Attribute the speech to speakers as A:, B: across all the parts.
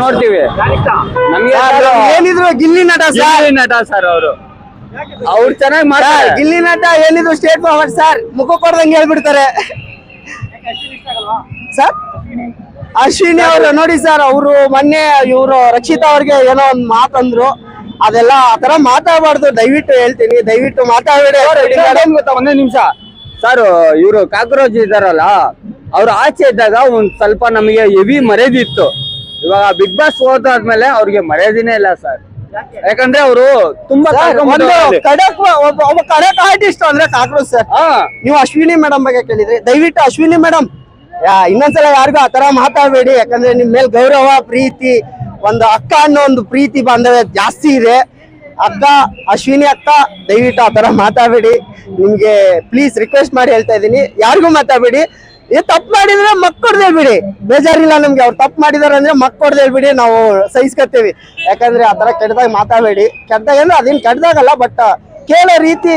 A: ನೋಡ್ತೀವಿ ನಮ್ಗೆ
B: ಏನಿದ್ರು ಗಿಲ್ಲಿ ನಟ
A: ಸರ್ ಅವರು ಚೆನ್ನಾಗಿ ಮಾಡ್ತಾರೆ.
B: ಗಿಲ್ಲಿ ನಟ ಏನಿದ್ರು ಸ್ಟೇಟ್ ಫಾರ್ವರ್ಡ್ ಸರ್, ಮುಖ ಕೊಡ್ದಂಗೆ ಹೇಳ್ಬಿಡ್ತಾರೆ ಸರ್. ಅಶ್ವಿನಿ ಅವರು ನೋಡಿ ಸರ್, ಅವರು ಮೊನ್ನೆ ಇವರು ರಕ್ಷಿತಾ ಅವ್ರಿಗೆ ಏನೋ ಒಂದ್ ಮಾತಂದ್ರು, ಅದೆಲ್ಲ ಆತರ ಮಾತಾಡಬಾರ್ದು. ದಯವಿಟ್ಟು ಹೇಳ್ತೀನಿ, ದಯವಿಟ್ಟು ಮಾತಾಡಬೇಡಿ.
A: ಒಂದೇ ನಿಮಿಷ ಸರ್, ಇವರು ಕಾಕ್ರೋಚ್ ಇದಾರಲ್ಲ, ಅವ್ರು ಆಚೆ ಇದ್ದಾಗ ಒಂದ್ ಸ್ವಲ್ಪ ನಮಗೆ ಹೆವಿ ಮರ್ಯಾದಿತ್ತು. ಇವಾಗ ಬಿಗ್ ಬಾಸ್ ಹೋದಾದ್ಮೇಲೆ ಅವ್ರಿಗೆ ಮರ್ಯಾದಿನೇ ಇಲ್ಲ ಸರ್. ಯಾಕಂದ್ರೆ ಅವರು ತುಂಬಾ
B: ಒಬ್ಬ ಕಡಕ್ ಆರ್ಟಿಸ್ಟ್ ಅಂದ್ರೆ ಕಾಕ್ರೋಚ್ ಸರ್. ನೀವು ಅಶ್ವಿನಿ ಮೇಡಮ್ ಬಗ್ಗೆ ಕೇಳಿದ್ರಿ, ದಯವಿಟ್ಟು ಅಶ್ವಿನಿ ಮೇಡಮ್ ಇನ್ನೊಂದ್ಸಲ ಯಾರಿಗೂ ಆತರ ಮಾತಾಡಬೇಡಿ. ಯಾಕಂದ್ರೆ ನಿಮ್ ಮೇಲೆ ಗೌರವ, ಪ್ರೀತಿ, ಒಂದು ಅಕ್ಕ ಅನ್ನೋ ಒಂದು ಪ್ರೀತಿ ಬಾಂಧವ್ಯ ಜಾಸ್ತಿ ಇದೆ. ಅಕ್ಕ, ಅಶ್ವಿನಿ ಅಕ್ಕ, ದಯವಿಟ್ಟು ಆತರ ಮಾತಾಡಬೇಡಿ. ನಿಮ್ಗೆ ಪ್ಲೀಸ್ ರಿಕ್ವೆಸ್ಟ್ ಮಾಡಿ ಹೇಳ್ತಾ ಇದೀನಿ, ಯಾರಿಗೂ ಮಾತಾಡಬೇಡಿ. ತಪ್ಪು ಮಾಡಿದ್ರೆ ಮಕ್ಕಳ್ದು ಹೇಳ್ಬಿಡಿ, ಬೇಜಾರಿಲ್ಲ ನಮ್ಗೆ. ಅವ್ರು ತಪ್ಪು ಮಾಡಿದಾರೆ ಅಂದ್ರೆ ಮಕ್ಕಳ್ದು ಹೇಳ್ಬಿಡಿ, ನಾವು ಸಹಿಸ್ಕೊತೀವಿ. ಯಾಕಂದ್ರೆ ಆತರ ಕೆಟ್ಟದಾಗ ಮಾತಾಡಬೇಡಿ. ಕೆಟ್ಟದಾಗ ಅಂದ್ರೆ ಅದೇನ್ ಕೆಟ್ಟದಾಗಲ್ಲ, ಬಟ್ ಕೇಳೋ ರೀತಿ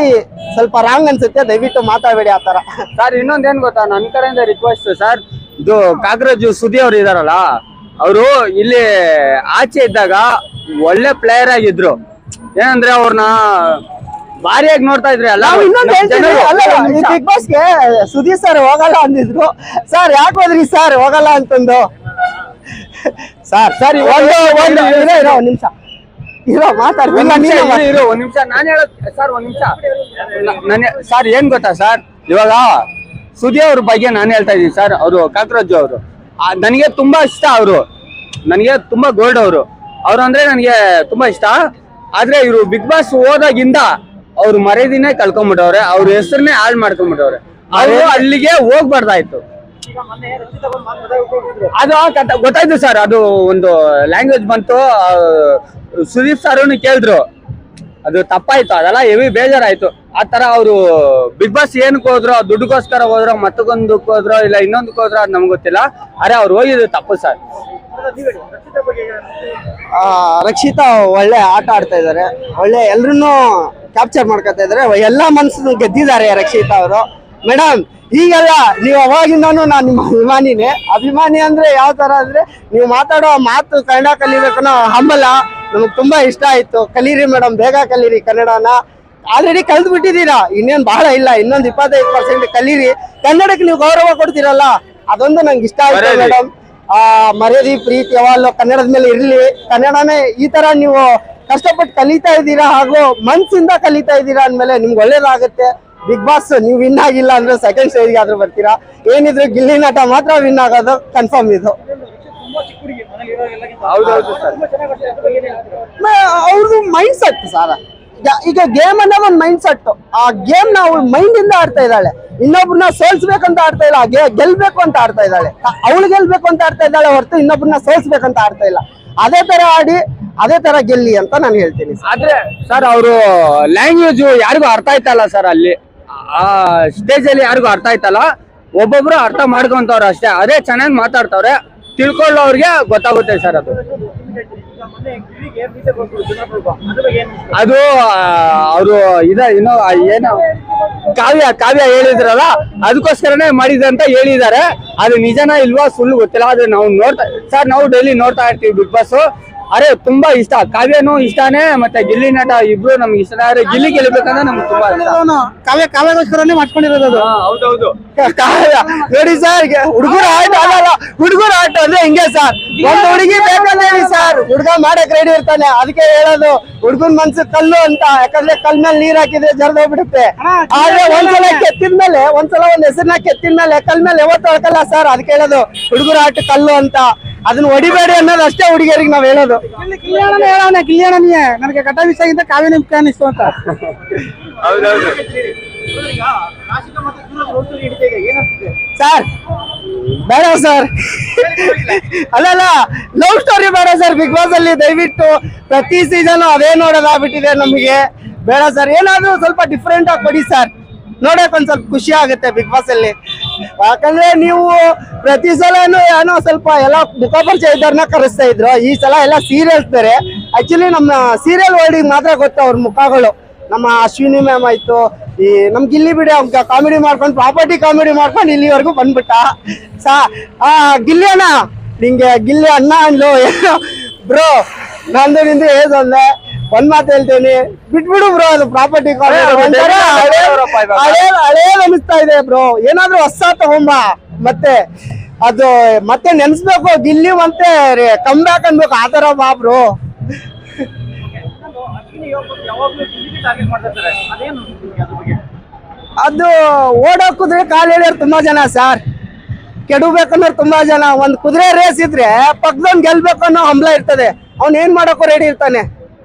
B: ಸ್ವಲ್ಪ ರಾಂಗ್ ಅನ್ಸುತ್ತೆ. ದಯವಿಟ್ಟು ಮಾತಾಡಬೇಡಿ ಆತರ.
A: ಸರ್ ಇನ್ನೊಂದೇನ್ ಗೊತ್ತಾ, ನನ್ ಕಡೆಯಿಂದ ರಿಕ್ವೆಸ್ಟ್ ಸರ್, ಇದು ಕಾಕ್ರೋಚ್ ಸುದಿ ಅವ್ರು ಇದಾರಲ್ಲ, ಅವರು ಇಲ್ಲಿ ಆಚೆ ಇದ್ದಾಗ ಒಳ್ಳೆ ಪ್ಲೇಯರ್ ಆಗಿದ್ರು. ಏನಂದ್ರೆ ಅವ್ರನ್ನ ಭಾರಿಯಾಗಿ ನೋಡ್ತಾ ಇದ್ರಿ ಅಲ್ಲ.
B: ಬಿಗ್ ಬಾಸ್ಗೆ ಸುದೀಪ್ ಸರ್ ಹೋಗಲ್ಲ ಅಂದಿದ್ರು ಸರ್. ಯಾಕೆ ಹೋದ್ರಿ ಸರ್ ಹೋಗಲ್ಲ ಅಂತಂದು? ಸರ್ ಸರ್ ಒಂದ್ ನಿಮಿಷ ಇರೋ ಮಾತಾಡ್ತೀನಿ.
A: ಒಂದ್ ನಿಮಿಷ ನಾನು ಹೇಳೋದು ಸರ್, ಒಂದ್ ನಿಮಿಷ. ಸರ್ ಏನ್ ಗೊತ್ತಾ ಸರ್, ಇವಾಗ ಸುದಿ ಅವ್ರ ಬಗ್ಗೆ ನಾನು ಹೇಳ್ತಾ ಇದೀನಿ ಸರ್. ಅವರು ಕಾಕ್ರೋಚ್ ಅವರು ನನಗೆ ತುಂಬಾ ಇಷ್ಟ. ಅವರು ನನಗೆ ತುಂಬಾ ಗೋಲ್ಡ್. ಅವ್ರು ಅಂದ್ರೆ ನನಗೆ ತುಂಬಾ ಇಷ್ಟ. ಆದ್ರೆ ಇವರು ಬಿಗ್ ಬಾಸ್ ಹೋದಾಗಿಂದ ಅವ್ರು ಮರ್ಯಾದಿನೇ ಕಳ್ಕೊಂಡ್ಬಿಟ್ಟವ್ರೆ, ಅವ್ರ ಹೆಸರನ್ನೇ ಹಾಳು ಮಾಡ್ಕೊಂಡ್ಬಿಟ್ಟವ್ರೆ. ಅವರು ಅಲ್ಲಿಗೆ ಹೋಗ್ಬಾರ್ದಾಯ್ತು. ಅದು ಗೊತ್ತಾಯ್ತು ಸರ್, ಅದು ಒಂದು ಲ್ಯಾಂಗ್ವೇಜ್ ಬಂತು. ಸುದೀಪ್ ಸರ್ ಕೇಳಿದ್ರು, ಅದು ತಪ್ಪಾಯ್ತು. ಅದೆಲ್ಲ ಹೆವಿ ಬೇಜಾರಾಯ್ತು. ಆತರ ಅವರು ಬಿಗ್ ಬಾಸ್ ಏನಕ್ಕೆ ಹೋದ್ರು, ದುಡ್ಡುಗೋಸ್ಕರ ಹೋದ್ರೋ, ಮತ್ತೊಂದಕ್ಕೆ ಹೋದ್ರೋ, ಇಲ್ಲ ಇನ್ನೊಂದಕ್ಕೆ ಹೋದ್ರೋ, ಅದು ನಮ್ಗೆ ಗೊತ್ತಿಲ್ಲ. ಅರೆ ಅವ್ರು ಹೋಗಿದ್ದು ತಪ್ಪು ಸರ್.
B: ರಕ್ಷಿತಾ ಒಳ್ಳೆ ಆಟ ಆಡ್ತಾ ಇದಾರೆ, ಒಳ್ಳೆ ಎಲ್ರು ಕ್ಯಾಪ್ಚರ್ ಮಾಡ್ಕೊತಾ ಇದಾರೆ, ಎಲ್ಲಾ ಮನ್ಸು ಗೆದ್ದಿದ್ದಾರೆ ರಕ್ಷಿತಾ ಅವರು. ಮೇಡಮ್ ಈಗೆಲ್ಲ ನೀವು ಅವಾಗಿಂದಾನು ನಾನು ನಿಮ್ಮ ಅಭಿಮಾನಿನೇ. ಅಭಿಮಾನಿ ಅಂದ್ರೆ ಯಾವ ತರ ಅಂದ್ರೆ, ನೀವು ಮಾತಾಡೋ ಮಾತು ಕನ್ನಡ ಕಲಿಬೇಕು ಅನ್ನೋ ಹಂಬಲ ನಮಗ್ ತುಂಬಾ ಇಷ್ಟ ಆಯ್ತು. ಕಲೀರಿ ಮೇಡಮ್, ಬೇಗ ಕಲೀರಿ ಕನ್ನಡನ. ಆಲ್ರೆಡಿ ಕಲ್ತು ಬಿಟ್ಟಿದ್ದೀರಾ, ಇನ್ನೇನ್ ಬಹಳ ಇಲ್ಲ, ಇನ್ನೊಂದು 25% ಕಲೀರಿ. ಕನ್ನಡಕ್ಕೆ ನೀವು ಗೌರವ ಕೊಡ್ತೀರಲ್ಲ, ಅದೊಂದು ನಂಗೆ ಇಷ್ಟ ಆಯ್ತು ಮೇಡಮ್. ಮರ್ಯಾದೆ, ಪ್ರೀತಿ ಯಾವಾಗಲೂ ಕನ್ನಡದ ಮೇಲೆ ಇರ್ಲಿ. ಕನ್ನಡನೇ ಈ ತರ ನೀವು ಕಷ್ಟಪಟ್ಟು ಕಲಿತಾ ಇದ್ದೀರಾ, ಹಾಗೂ ಮನ್ಸಿಂದ ಕಲಿತಾ ಇದ್ದೀರಾ ಅಂದ್ಮೇಲೆ ನಿಮ್ಗೆ ಒಳ್ಳೇದಾಗುತ್ತೆ. ಬಿಗ್ ಬಾಸ್ ನೀವು ವಿನ್ ಆಗಿಲ್ಲ ಅಂದ್ರೆ ಸೆಕೆಂಡ್ ಸ್ಟೇಜ್ಗೆ ಆದ್ರೂ ಬರ್ತೀರಾ. ಏನಿದ್ರು ಗಿಲ್ಲಿ ನಟ ಮಾತ್ರ ವಿನ್ ಆಗೋದು ಕನ್ಫರ್ಮ್. ಇದು ಅವ್ರದ್ದು ಮೈಂಡ್ ಸೆಟ್ ಸರ್. ಈಗ ಗೇಮ್ ಅನ್ನೋ ಒಂದು ಮೈಂಡ್ ಸೆಟ್. ಆ ಗೇಮ್ ನಾವು ಮೈಂಡ್ ಇಂದ ಆಡ್ತಾ ಇದ್ದಾಳೆ. ಇನ್ನೊಬ್ರನ್ನ ಸೋಲ್ಸ್ಬೇಕಂತ ಆಡ್ತಾ ಇಲ್ಲ, ಗೆಲ್ಬೇಕು ಅಂತ ಆಡ್ತಾ ಇದ್ದಾಳೆ. ಅವಳು ಗೆಲ್ಬೇಕು ಅಂತ ಆಡ್ತಾ ಇದ್ದಾಳೆ ಹೊರತು ಇನ್ನೊಬ್ರನ್ನ ಸೋಲ್ಸ್ಬೇಕಂತ ಆಡ್ತಾ ಇಲ್ಲ. ಅದೇ ತರ ಆಡಿ ಅದೇ ತರ ಗೆಲ್ಲಿ ಅಂತ ನಾನು ಹೇಳ್ತೀನಿ.
A: ಆದ್ರೆ ಸರ್ ಅವರು ಲ್ಯಾಂಗ್ವೇಜ್ ಯಾರಿಗೂ ಅರ್ಥ ಆಯ್ತಲ್ಲ ಸರ್. ಅಲ್ಲಿ ಆ ಸ್ಟೇಜ್ ಅಲ್ಲಿ ಯಾರಿಗೂ ಅರ್ಥ ಆಯ್ತಲ್ಲ. ಒಬ್ಬೊಬ್ರು ಅರ್ಥ ಮಾಡ್ಕೊಂತವ್ರ ಅಷ್ಟೇ. ಅದೇ ಚೆನ್ನಾಗಿ ಮಾತಾಡ್ತವ್ರೆ, ತಿಳ್ಕೊಳ್ಳೋರ್ಗೆ ಗೊತ್ತಾಗುತ್ತೆ ಸರ್. ಅದು ಅವರು ಏನೋ ಏನೋ ಕಾವ್ಯ ಹೇಳಿದ್ರಲ್ಲ, ಅದಕ್ಕೋಸ್ಕರನೇ ಮಾಡಿದೆ ಅಂತ ಹೇಳಿದ್ದಾರೆ. ಅದು ನಿಜನಾ ಇಲ್ವಾ ಸುಳ್ಳು ಗೊತ್ತಿಲ್ಲ. ಅದು ನಾವು ನಾವು ಡೈಲಿ ನೋಡ್ತಾ ಇರ್ತೀವಿ ಬಿಗ್ ಬಾಸ್. ಅರೆ ತುಂಬಾ ಇಷ್ಟ, ಕಾವ್ಯನೂ ಇಷ್ಟಾನೇ, ಮತ್ತೆ ಗಿಲ್ಲಿ ನಟ ಇಬ್ರು ನಮ್ಗೆ ಇಷ್ಟ. ಆದ್ರೆ ಗಿಲ್ಲಿ ಗೆಲ್ಬೇಕಂದ್ರೆ ನಮ್ಗೆ ತುಂಬಾ ಇಷ್ಟ.
B: ಕಾವ್ಯಗೋಸ್ಕರನೇ ಮಾಡ್ಕೊಂಡಿರೋದು.
A: ಹೌದೌದು.
B: ನೋಡಿ ಸರ್, ಹುಡುಗರ ಆಟ ಆಗಲ್ಲ. ಹುಡುಗರ ಆಟ ಅಂದ್ರೆ ಹಿಂಗೆ ಸರ್, ಒಂದು ಹುಡುಗಿ ಬೇಕಂದ್ರೆ ಸರ್, ಹುಡುಗ ಮಾಡಕ್ ರೆಡಿ ಇರ್ತಾನೆ. ಅದಕ್ಕೆ ಹೇಳೋದು ಹುಡುಗನ್ ಮನ್ಸು ಕಲ್ಲು ಅಂತ. ಯಾಕಂದ್ರೆ ಕಲ್ ಮೇಲೆ ನೀರ್ ಹಾಕಿದ್ರೆ ಜರ್ದೋಗ್ಬಿಡುತ್ತೆ. ಆದ್ರೆ ಒಂದ್ಸಲ ಕೆತ್ತಿದ್ಮೇಲೆ, ಒಂದ್ಸಲ ಒಂದ್ ಹೆಸರನ್ನ ಕೆತ್ತಿದ್ಮೇಲೆ ಕಲ್ ಮೇಲೆ ಯಾವತ್ತು ಹೊಳ್ಕಲ್ಲ ಸರ್. ಅದಕ್ಕೆ ಹೇಳೋದು ಹುಡುಗರ ಆಟ ಕಲ್ಲು ಅಂತ. ಅದನ್ನ ಹೊಡಿಬೇಡಿ ಅನ್ನೋದು ಅಷ್ಟೇ ಹುಡುಗಿಯರಿಗೆ ನಾವ್ ಹೇಳೋದು. ಗಿಲ್ಲಿಯಣ್ಣನಿಗೆ ನನಗೆ ಕಟ ವಿಷಯದಿಂದ ಕಾವ್ಯ ನಿಮ್ಗೆ ಅನಿಸ್ತು ಅಂತ.
A: ಹೌದೌದು
B: ಸರ್, ಬೇಡ ಸರ್. ಅಲ್ಲ ಲವ್ ಸ್ಟೋರಿ ಬೇಡ ಸರ್ ಬಿಗ್ ಬಾಸ್ ಅಲ್ಲಿ. ದಯವಿಟ್ಟು ಪ್ರತಿ ಸೀಸನ್ ಅದೇ ನೋಡೋದಾಗ್ಬಿಟ್ಟಿದೆ ನಮಗೆ. ಬೇಡ ಸರ್, ಏನಾದ್ರೂ ಸ್ವಲ್ಪ ಡಿಫ್ರೆಂಟ್ ಆಗಿ ಕೊಡಿ ಸರ್. ನೋಡಕ್ ಒಂದ್ ಸ್ವಲ್ಪ ಖುಷಿ ಆಗುತ್ತೆ ಬಿಗ್ ಬಾಸ್ ಅಲ್ಲಿ. ಯಾಕಂದ್ರೆ ನೀವು ಪ್ರತಿ ಸಲನು ಏನೋ ಸ್ವಲ್ಪ ಎಲ್ಲ ಮುಖಪರಿಚಯ ಇದ್ದಾರನ್ನ ಕರೆಸ್ತಾ ಇದ್ರು. ಈ ಸಲ ಎಲ್ಲ ಸೀರಿಯಲ್ಸ್ ಬೇರೆ. ಆಕ್ಚುಲಿ ನಮ್ಮ ಸೀರಿಯಲ್ ವರ್ಲ್ಡಿಗೆ ಮಾತ್ರ ಗೊತ್ತು ಅವ್ರ ಮುಖಗಳು. ನಮ್ಮ ಅಶ್ವಿನಿ ಮ್ಯಾಮ್ ಆಯ್ತು, ಈ ನಮ್ ಗಿಲ್ಲಿ ಬಿಡಿ ಕಾಮಿಡಿ ಮಾಡ್ಕೊಂಡು, ಪ್ರಾಪರ್ಟಿ ಕಾಮಿಡಿ ಮಾಡ್ಕೊಂಡು ಇಲ್ಲಿವರೆಗೂ ಬಂದ್ಬಿಟ್ಟ. ಗಿಲ್ಲಿ ಅಣ್ಣ ನಿಂಗೆ ಗಿಲ್ಲಿ ಅಣ್ಣ ಅನ್ಲು ಬ್ರೋ ನಂದು ನಿಂದು ಏಜ್ ಒಂದೇ ಒಂದ್ ಮಾತು ಹೇಳ್ತೀನಿ ಬಿಟ್ಬಿಡು ಬ್ರೋ ಅದು ಪ್ರಾಪರ್ಟಿ ಹಳೇದ್ ಅನಿಸ್ತಾ ಇದೆ ಬ್ರೋ ಏನಾದ್ರೂ ಹೊಸ ತಗೊಂಬ ಮತ್ತೆ ಅದು ಮತ್ತೆ ನೆನ್ಸ್ಬೇಕು ಗಿಲ್ಲಿ ಮತ್ತೆ ಕಮ್ ಬ್ಯಾಕ್ ಅನ್ಬೇಕು ಆತರ ಬಾ ಬ್ರೋ ಅದು ಓಡೋ ಕುದುರೆ ಕಾಲು ಎಳೆಯೋರು ತುಂಬಾ ಜನ ಸರ್ ಕೆಡಬೇಕನ್ನೋರು ತುಂಬಾ ಜನ ಒಂದ್ ಕುದುರೆ ರೇಸ್ ಇದ್ರೆ ಪಕ್ಕದವ್ನ್ ಗೆಲ್ಬೇಕು ಅನ್ನೋ ಹಂಬಲ ಇರ್ತದೆ ಅವ್ನ್ ಏನ್ ಮಾಡಕ್ಕೂ ರೆಡಿ ಇರ್ತಾನೆ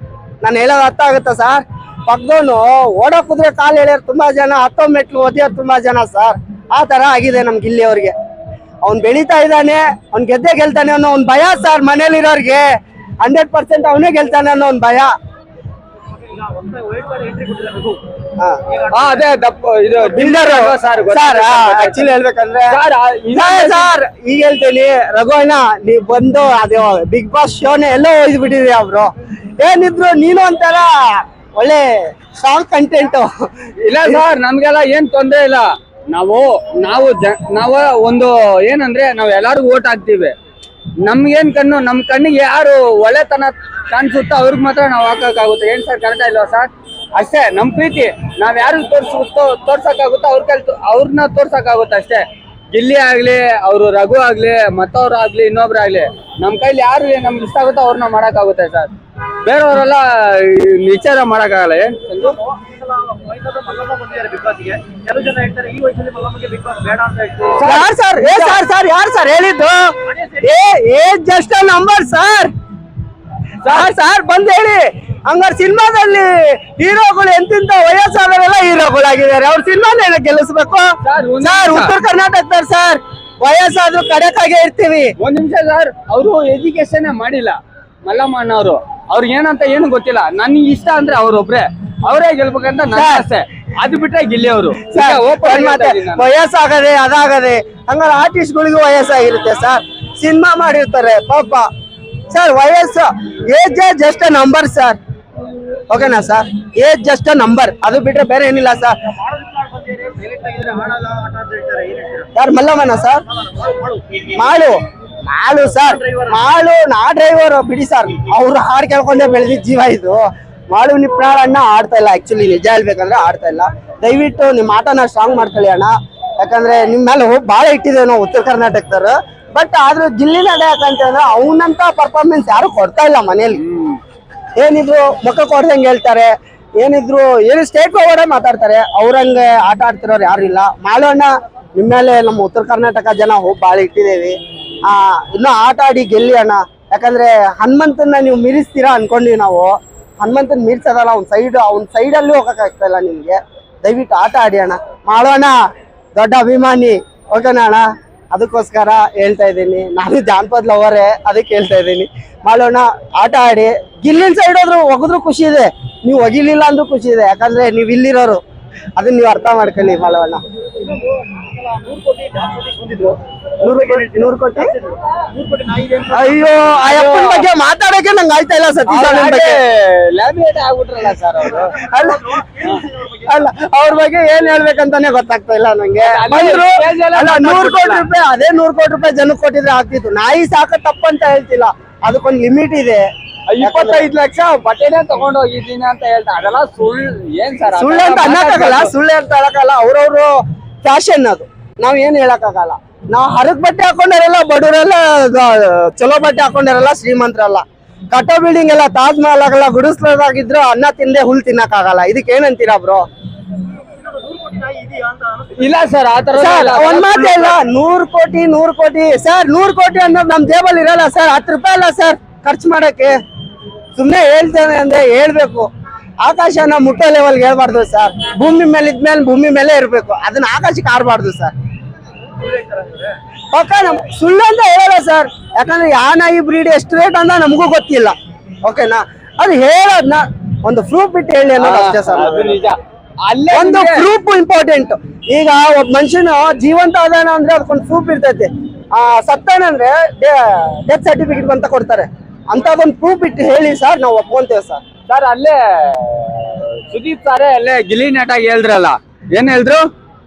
B: ನಾನು ಹೇಳೋದು ಅರ್ಥ ಆಗುತ್ತಾ ಸರ್ ಪಕ್ಕದವನು ಓಡೋ ಕುದುರೆ ಕಾಲು ಎಳೆಯೋರು ತುಂಬಾ ಜನ ಹತ್ತೋ ಮೆಟ್ಲು ಓದಿಯೋರು ತುಂಬಾ ಜನ ಸರ್ ಆ ತರ ಆಗಿದೆ ನಮ್ ಗಿಲ್ಲಿ ಅವ್ರಿಗೆ ಅವ್ನ್ ಬೆಳೀತಾ ಇದ್ದಾನೆ ಅವ್ನ್ ಗೆದ್ದೆ ಗೆಲ್ತಾನೆ ಅನ್ನೋ ಒಂದ್ ಭಯ ಸರ್ ಮನೇಲಿರೋರ್ಗೆ 100% ಅವನೇ ಗೆಲ್ತಾನೆ ಅನ್ನೋ ಒಂದ್ ಭಯ
A: ಅದೇ ಇದು ಬಿಲ್ಡರ್ ಸರ್
B: ಆಕ್ಚುಲಿ ಹೇಳ್ಬೇಕಂದ್ರೆ ಸರ್ ಈಗ ಹೇಳ್ತೀನಿ ರಘು ಅಣ್ಣ ನೀವ್ ಬಂದು ಅದೇ ಬಿಗ್ ಬಾಸ್ ಶೋನೆ ಎಲ್ಲೋ ಹೋಯ್ದು ಬಿಟ್ಟಿದ್ಯಾ ಬ್ರೋ ಏನಿದ್ರು ನೀನು ಒಂಥರ ಒಳ್ಳೆ ಸಾಂಗ್ ಕಂಟೆಂಟ್
A: ಇಲ್ಲ ಸರ್ ನಮ್ಗೆಲ್ಲ ಏನ್ ತೊಂದ್ರೆ ಇಲ್ಲ ನಾವು ಒಂದು ಏನಂದ್ರೆ ನಾವ್ ಎಲ್ಲಾರು ಓಟ್ ಹಾಕ್ತಿವಿ ನಮ್ಗೇನ್ ಕಣ್ಣು ನಮ್ ಕಣ್ಣಿಗೆ ಯಾರು ಒಳ್ಳೆತನ ಕಾಣಿಸುತ್ತೋ ಅವ್ರಿಗೆ ಮಾತ್ರ ನಾವು ಹಾಕಕ್ಕಾಗುತ್ತೆ ಏನ್ ಸರ್ ಕರೆಕ್ಟ್ ಇಲ್ವಾ ಸರ್ ಅಷ್ಟೇ ನಮ್ ಪ್ರೀತಿ ನಾವ್ ಯಾರು ತೋರ್ಸಕ್ಕಾಗುತ್ತೋ ಅವ್ರನ್ನ ತೋರ್ಸಕ್ಕಾಗುತ್ತೆ ಅಷ್ಟೇ ಗಿಲ್ಲಿ ಆಗ್ಲಿ ಅವ್ರು ರಘು ಆಗ್ಲಿ ಮತ್ತವ್ರು ಆಗ್ಲಿ ಇನ್ನೊಬ್ರಾಗ್ಲಿ ನಮ್ ಕೈಲಿ ಯಾರು ನಮ್ಗೆ ಇಷ್ಟ ಆಗುತ್ತೋ ಅವ್ರನ್ನ ಮಾಡಕ್ಕಾಗುತ್ತೆ ಸರ್ ಬೇರೆಯವರೆಲ್ಲ ವಿಚಾರ ಮಾಡಕ್ಕಾಗಲ್ಲ ಏನ್
B: ಯಾರು ಸರ್ ಹೇಳಿದ್ದು ಜಸ್ಟ್ ನಂಬರ್ ಸರ್ ಸರ್ ಬಂದ್ ಹೇಳಿ ಹಂಗಾರೆ ಸಿನಿಮಾದಲ್ಲಿ ಹೀರೋಗಳು ಎಂತಿಂತ ವಯಸ್ಸಾದವರೆಲ್ಲ ಹೀರೋಗಳಾಗಿದ್ದಾರೆ ಅವ್ರ ಸಿನಿಮಾನ ಗೆಲ್ಲಿಸ್ಬೇಕು ಸರ್ ಉತ್ತರ ಕರ್ನಾಟಕದವ್ರು ಸರ್ ವಯಸ್ಸಾದ್ರು ಕಡಕಾಗೆ ಇರ್ತೀವಿ
A: ಒಂದ್ ನಿಮಿಷ ಸರ್ ಅವರು ಎಜುಕೇಶನ್ ಮಾಡಿಲ್ಲ ಮಲ್ಲಮ್ಮ ಅಣ್ಣವ್ರು ಅವ್ರಿಗೆ ಏನಂತ ಏನು ಗೊತ್ತಿಲ್ಲ ನನ್ಗೆ ಇಷ್ಟ ಅಂದ್ರೆ ಅವ್ರೊಬ್ರೆ ಅವರೇ ಗೆಲ್ಬೇಕಂತ ನನ್ನ ಆಸೆ ಅದು ಬಿಟ್ರೆ ಗಿಲ್ಲಿ ಅವರು
B: ವಯಸ್ಸಾಗದೆ ಅದಾಗದೆ ಹಂಗಾರೆ ಆರ್ಟಿಸ್ಟ್ಗಳಿಗೂ ವಯಸ್ಸಾಗಿರುತ್ತೆ ಸರ್ ಸಿನಿಮಾ ಮಾಡಿರ್ತಾರೆ ಪಾಪ ಸರ್ ವಯಸ್ಸು age just a number sir ಓಕೆನಾ sir age just a number ಅದು ಬಿಟ್ರೆ ಬೇರೆ ಏನಿಲ್ಲ ಸರ್ ಯಾರು ಮಲ್ಲಮ್ಮನ ಸರ್ ಮಾಳು ಸರ್ ನಾ ಡ್ರೈವರ್ ಬಿಡಿ ಸರ್ ಅವ್ರು ಹಾಡು ಕೇಳ್ಕೊಂಡೇ ಬೆಳೆದಿದ್ದ ಜೀವ ಇದು ಮಾಳು ನಿಪ್ರಾಳ ಅಣ್ಣ ಆಡ್ತಾ ಇಲ್ಲ ಆಕ್ಚುಲಿ ನಿಜ ಹೇಳ್ಬೇಕಂದ್ರೆ ಆಡ್ತಾ ಇಲ್ಲ ದಯವಿಟ್ಟು ನಿಮ್ ಆಟನ ಸ್ಟ್ರಾಂಗ್ ಮಾಡ್ಕೊಳ್ಳಿ ಅಣ್ಣ ಯಾಕಂದ್ರೆ ನಿಮ್ ಮೇಲೆ ಹೋಗಿ ಬಾಳ ಇಟ್ಟಿದ್ದೇವೆ ನಾವು ಉತ್ತರ ಕರ್ನಾಟಕದವ್ರು ಬಟ್ ಆದ್ರೂ ಜಿಲ್ಲೆನ ಯಾಕಂತಂದ್ರೆ ಅವನಂತ ಪರ್ಫಾರ್ಮೆನ್ಸ್ ಯಾರು ಕೊಡ್ತಾ ಇಲ್ಲ ಮನೇಲಿ ಏನಿದ್ರು ಮುಖ ಕೊಡ್ದಂಗೆ ಹೇಳ್ತಾರೆ ಏನಿದ್ರು ಏನು ಸ್ಟೇಟ್ ಫಾರ್ವರ್ಡ್ ಮಾತಾಡ್ತಾರೆ ಅವ್ರಂಗೆ ಆಟ ಆಡ್ತಿರೋರು ಯಾರು ಇಲ್ಲ ಮಾಳು ಅಣ್ಣ ನಿಮ್ಮ ಮೇಲೆ ನಮ್ಮ ಉತ್ತರ ಕರ್ನಾಟಕ ಜನ ಹೋಗಿ ಬಾಳ ಇಟ್ಟಿದ್ದೇವೆ ಇನ್ನು ಆಟ ಆಡಿ ಗೆಲ್ಲಿ ಅಣ್ಣ ಯಾಕಂದ್ರೆ ಹನುಮಂತನ್ನ ನೀವು ಮೀರಿಸ್ತೀರಾ ಅನ್ಕೊಂಡ್ವಿ ನಾವು ಹನುಮಂತನ್ ಮೀರ್ಸೋದಲ್ಲ ಅವ್ನ ಸೈಡಲ್ಲಿ ಹೋಗಕ್ಕಾಗ್ತಾ ಇಲ್ಲ ನಿಮ್ಗೆ ದಯವಿಟ್ಟು ಆಟ ಆಡಿ ಅಣ್ಣ ಮಾಡೋಣ ದೊಡ್ಡ ಅಭಿಮಾನಿ ಓಕೆನಾ ಅಣ್ಣ ಅದಕ್ಕೋಸ್ಕರ ಹೇಳ್ತಾ ಇದ್ದೀನಿ ನಾನು ಜಾನಪದ ಲವರೇ ಅದಕ್ಕೆ ಹೇಳ್ತಾ ಇದ್ದೀನಿ ಮಾಡೋಣ ಆಟ ಆಡಿ ಗಿಲ್ಲಿನ ಸೈಡ್ ಹೋದ್ರು ಒಗದ್ರು ಖುಷಿ ಇದೆ ನೀವು ಒಗಿಲಿಲ್ಲ ಅಂದ್ರೂ ಖುಷಿ ಇದೆ ಯಾಕಂದ್ರೆ ನೀವು ಇಲ್ಲಿರೋರು ಅದನ್ನ ನೀವು ಅರ್ಥ ಮಾಡ್ಕೊಳ್ಳಿ ಮಾಡೋಣ 100 ಕೋಟಿ ಅಯ್ಯೋ ಆ ಅಪ್ಪನ ಬಗ್ಗೆ ಮಾತಾಡಕ್ಕೆ ನಂಗೆ ಆಯ್ತಾ ಇಲ್ಲ ಸತೀಶ್ ಅಲ್ಲ ಅವ್ರ ಬಗ್ಗೆ ಏನ್ ಹೇಳ್ಬೇಕಂತಾನೆ ಗೊತ್ತಾಗ್ತಾ ಇಲ್ಲ ನಂಗೆ 100 ಕೋಟಿ ರೂಪಾಯಿ ಅದೇ 100 ಕೋಟಿ ರೂಪಾಯಿ ಜನಕ್ಕೆ ಕೊಟ್ಟಿದ್ರೆ ಆಗ್ತಿತ್ತು ನಾಯಿ ಸಾಕ ತಪ್ಪಂತ ಹೇಳ್ತಿಲ್ಲ ಅದಕ್ಕೊಂದು ಲಿಮಿಟ್ ಇದೆ
A: 25 ಲಕ್ಷ ಬಟ್ಟೆನೆ ತಗೊಂಡ್ ಹೋಗಿದ್ದೀನಿ ಅಂತ ಹೇಳ್ತಾ ಅದೆಲ್ಲ ಸುಳ್ಳು ಏನ್ ಸರ್
B: ಸುಳ್ಳು ಅಂತ ಅನ್ನಕ್ಕಾಗಲ್ಲ ಸುಳ್ಳು ಅಂತ ಹೇಳಕ್ಕಾಗಲ್ಲ ಅವ್ರವ್ರು ಫ್ಯಾಷನ್ ಅದು ನಾವ್ ಏನ್ ಹೇಳಕ್ಕಾಗಲ್ಲ ನಾವ್ ಹರಕ್ ಬಟ್ಟೆ ಹಾಕೊಂಡಾರಲ್ಲ ಬಡವರೆಲ್ಲ ಚಲೋ ಬಟ್ಟೆ ಹಾಕೊಂಡಾರಲ್ಲ ಶ್ರೀಮಂತರಲ್ಲ ಕಟ್ಟೋ ಬಿಲ್ಡಿಂಗ್ ಎಲ್ಲ ತಾಜ್ ಮಹಲ್ ಆಗಲ್ಲ ಗುಡಿಸ್ಲಾಗಿದ್ರು ಅನ್ನ ತಿಂದೆ ಹುಲ್ ತಿನ್ನಕ್ ಆಗಲ್ಲ ಇದಕ್ಕೆ ಏನಂತೀರಾ ಬ್ರೋ
A: ಇಲ್ಲ ಸರ್ ಆತರ
B: ಒಂದ್ ಮಾತೇ ಇಲ್ಲ 100 ಕೋಟಿ ಸರ್ 100 ಕೋಟಿ ಅನ್ನೋದು ನಮ್ ಜೇಬಲ್ಲಿ ಇರಲ್ಲ ಸರ್ 10 ರೂಪಾಯಿ ಅಲ್ಲ ಸರ್ ಖರ್ಚು ಮಾಡಕ್ಕೆ ಸುಮ್ನೆ ಹೇಳ್ತೇನೆ ಅಂದ್ರೆ ಹೇಳ್ಬೇಕು ಆಕಾಶನ ಮುಟ್ಟೋ ಲೆವೆಲ್ಗೆ ಹೇಳ್ಬಾರ್ದು ಸರ್ ಭೂಮಿ ಮೇಲೆ ಇದ್ಮೇಲೆ ಭೂಮಿ ಮೇಲೆ ಇರ್ಬೇಕು ಅದನ್ನ ಆಕಾಶಕ್ಕೆ ಆರ್ಬಾರ್ದು ಸರ್ ಪಕ್ಕ ಸುಳ್ಳು ಅಂತ ಹೇಳಲ್ಲ ಸರ್ ಯಾಕಂದ್ರೆ ಯಾನಾಯಿ ಬ್ರೀಡ್ ಎಷ್ಟು ರೇಟ್ ಅಂತ ನಮಗೂ ಗೊತ್ತಿಲ್ಲ ಓಕೆನಾ ಅದು ಹೇಳೋದ್ನ ಒಂದು ಪ್ರೂಫ್ ಇಟ್ಟು ಹೇಳಿ ಅನ್ನೋದು ಅಷ್ಟೇ ಸರ್ ಒಂದು ಪ್ರೂಫ್ ಇಂಪಾರ್ಟೆಂಟ್ ಈಗ ಒಬ್ಬ ಮನುಷ್ಯನ ಜೀವಂತ ಅದಾನ ಅಂದ್ರೆ ಅದಕ್ಕೊಂದು ಪ್ರೂಫ್ ಇರ್ತೈತಿ ಸತ್ತಾನಂದ್ರೆ ಡೆತ್ ಸರ್ಟಿಫಿಕೇಟ್ ಅಂತ ಕೊಡ್ತಾರೆ ಅಂತದೊಂದು ಪ್ರೂಫ್ ಇಟ್ಟು ಹೇಳಿ ಸರ್ ನಾವು ಒಪ್ಕೊಂತೇವೆ
A: ಸರ್ ಅಲ್ಲೇ ಸುದೀಪ್ ಸಾರೇ ಅಲ್ಲೇ ಗಿಲ್ಲಿ ನಟಾಗಿ ಹೇಳಿದ್ರಲ್ಲ ಏನ್ ಹೇಳಿದ್ರು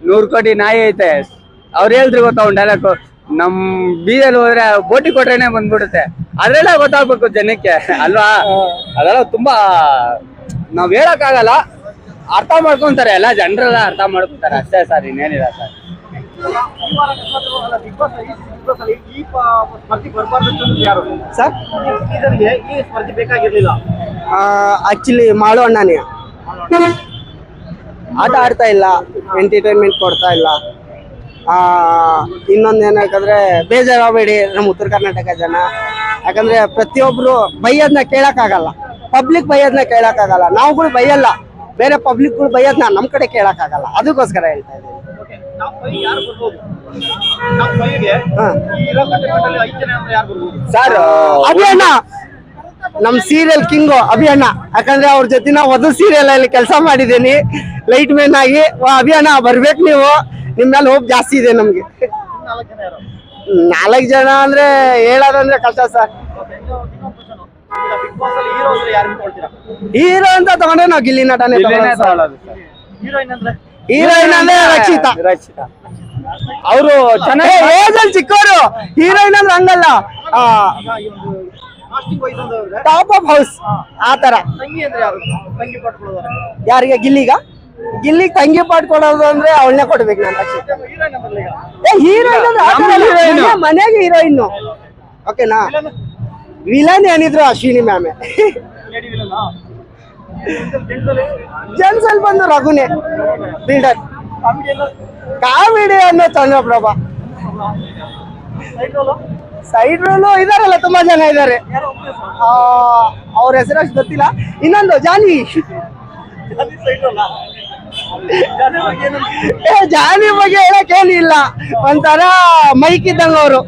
A: 100 ಕೋಟಿ ನಾಯಿ ಐತೆ ಅವ್ರು ಹೇಳಿದ್ರು ಗೊತ್ತಾ ಅವ್ನ ಡೈಲಾಗ್ ನಮ್ ಬೀದಲ್ಲಿ ಹೋದ್ರೆ ಬೋಟಿ ಕೊಟ್ರೇನೆ ಬಂದ್ಬಿಡುತ್ತೆ. ಅದ್ರೆಲ್ಲ ಗೊತ್ತಾಗ್ಬೇಕು ಜನಕ್ಕೆ ಅಲ್ವಾ? ಅದೆಲ್ಲ ತುಂಬಾ ನಾವ್ ಹೇಳಕ್ಕಾಗಲ್ಲ, ಅರ್ಥ ಮಾಡ್ಕೊಂತಾರೆ ಎಲ್ಲ ಜನರೆಲ್ಲ ಅರ್ಥ ಮಾಡ್ಕೊಂತಾರೆ ಅಷ್ಟೇ ಸರ್, ಇನ್ನೇನಿಲ್ಲ ಸರ್.
C: ಈ ಸ್ಪರ್ಧೆ ಬರಬಾರ್ದು ಯಾರು
B: ಸರ್
C: ಈ ಸ್ಪರ್ಧೆ ಬೇಕಾಗಿರ್ಲಿಲ್ಲ.
B: ಆಕ್ಚುಲಿ ಮಾಡು ಅಣ್ಣನೇ ಆಟ ಆಡ್ತಾ ಇಲ್ಲ, ಎಂಟರ್ಟೈನ್ಮೆಂಟ್ ಕೊಡ್ತಾ ಇಲ್ಲ. ಇನ್ನೊಂದು ಏನಂದ್ರೆ ಬೇಜಾರಾಗಬೇಡಿ ನಮ್ಮ ಉತ್ತರ ಕರ್ನಾಟಕ ಜನ, ಯಾಕಂದ್ರೆ ಪ್ರತಿಯೊಬ್ರು ಬೈಯೋದನ್ನ ಕೇಳಕ್ಕಾಗಲ್ಲ, ಪಬ್ಲಿಕ್ ಬೈಯೋದನ್ನ ಕೇಳಕ್ಕಾಗಲ್ಲ. ನಾವುಗಳು ಬೈಯಲ್ಲ, ಬೇರೆ ಪಬ್ಲಿಕ್ಗಳು ಬೈಯೋದನ್ನ ನಮ್ಮ ಕಡೆ ಕೇಳಕ್ಕಾಗಲ್ಲ, ಅದಕ್ಕೋಸ್ಕರ ಹೇಳ್ತಾ ಇದ್ದೀವಿ.
C: ನಾವು ಫೈ ಯಾರು ಬರ್ಬೋದು? ನಾವು ಫೈಗೆ ಈ ಇರೋ ಕಂಟೆಂಟ್ 5 ಜನ ಅಂದ್ರೆ ಯಾರು ಬರ್ಬೋದು
A: ಸರ್
B: ಅಭಿ ಅಣ್ಣ ನಮ್ ಸೀರಿಯಲ್ ಕಿಂಗು ಅಭಿ ಅಣ್ಣ, ಯಾಕಂದ್ರೆ ಅವ್ರ ಜೊತೆ ನಾವು ವಧು ಸೀರಿಯಲ್ ಅಲ್ಲಿ ಕೆಲಸ ಮಾಡಿದ್ದೀನಿ ಲೈಟ್ ಮ್ಯಾನ್ ಆಗಿ. ಅಭಿ ಅಣ್ಣ ಬರ್ಬೇಕು, ನೀವು ನಿಮ್ ಮೇಲೆ ಹೋಪ್ ಜಾಸ್ತಿ ಇದೆ ನಮ್ಗೆ.
C: 4 ಜನ ಯಾರು?
B: 4 ಜನ ಅಂದ್ರೆ ಹೇಳೋದಂದ್ರೆ ಕಷ್ಟ ಸರ್.
C: ಬಿಗ್ ಬಾಸ್ ಅಲ್ಲಿ ಹೀರೋ ಅಂದ್ರೆ ಯಾರು ಕೊಡ್ತೀರಾ?
B: ಹೀರೋ ಅಂತ ತಗೊಂಡ್ರೆ ನಾವು ಗಿಲ್ಲಿ ನಟನೆ
C: ಹೀರೋಯಿನ್ ಅಂದ್ರೆ
B: ಹೀರೋಯಿನ್ ಅಂದ್ರೆ ರಕ್ಷಿತಾ.
A: ಅವರು ಚೆನ್ನಾಗಿ
B: ಏಜ್ ಅಲ್ಲಿ ಚಿಕ್ಕವರು, ಹೀರೋಯಿನ್ ಅಂದ್ರೆ ಹಂಗಲ್ಲ,
C: ಕಾಸ್ಟಿಂಗ್ ವೈಸ್ ಅಂದ್ರೆ
B: ಟಾಪ್ ಆಫ್ ಹೌಸ್ ಆ ತರ.
C: ತಂಗಿ ಅಂದ್ರೆ ಯಾರು? ತಂಗಿ ಪಟ್ಕೊಳ್ಳೋದಾರೆ
B: ಯಾರಿಗೆ? ಗಿಲ್ಲಿಗ್ ತಂಗಿ ಪಾಟ್ ಕೊಡೋದು ಅಂದ್ರೆ ಅವಳನ್ನೇ ಕೊಡ್ಬೇಕು ನಾನು ರಕ್ಷಿತಾ.
C: ಹೀರೋಯಿನ್ ಅಂದ್ರೆ ಈಗ
B: ಹೀರೋಯಿನ್ ಅಂದ್ರೆ ಮನೆಗೆ ಹೀರೋಯಿನ್, ಓಕೆನಾ? ವಿಲನ್ ಏನಿದ್ರು ಅಶ್ವಿನಿ ಮ್ಯಾಮೆ.
C: ಲೇಡಿ ವಿಲನ್
B: ಜೆಂಟ್ಸ್ ಅಲ್ಲಿ ಬಂದು ರಘುನೇ ಬಿಲ್ಡರ್. ಕಾಮಿಡಿ ಅನ್ನೋ ಚಂದ್ರಪ್ರಭಾ. ಸೈಡ್ ರೋಲು ಇದಾರಲ್ಲ, ತುಂಬಾ ಜನ ಇದಾರೆ. ಅವ್ರ ಹೆಸರು ಅಷ್ಟು ಗೊತ್ತಿಲ್ಲ. ಇನ್ನೊಂದು ಜಾನಿ ಜಾನಿ ಬಗ್ಗೆ ಹೇಳಕ್ ಏನಿಲ್ಲ, ಒಂಥರ ಮೈಕ್ ಇದ್ದಂಗ ಅವರು.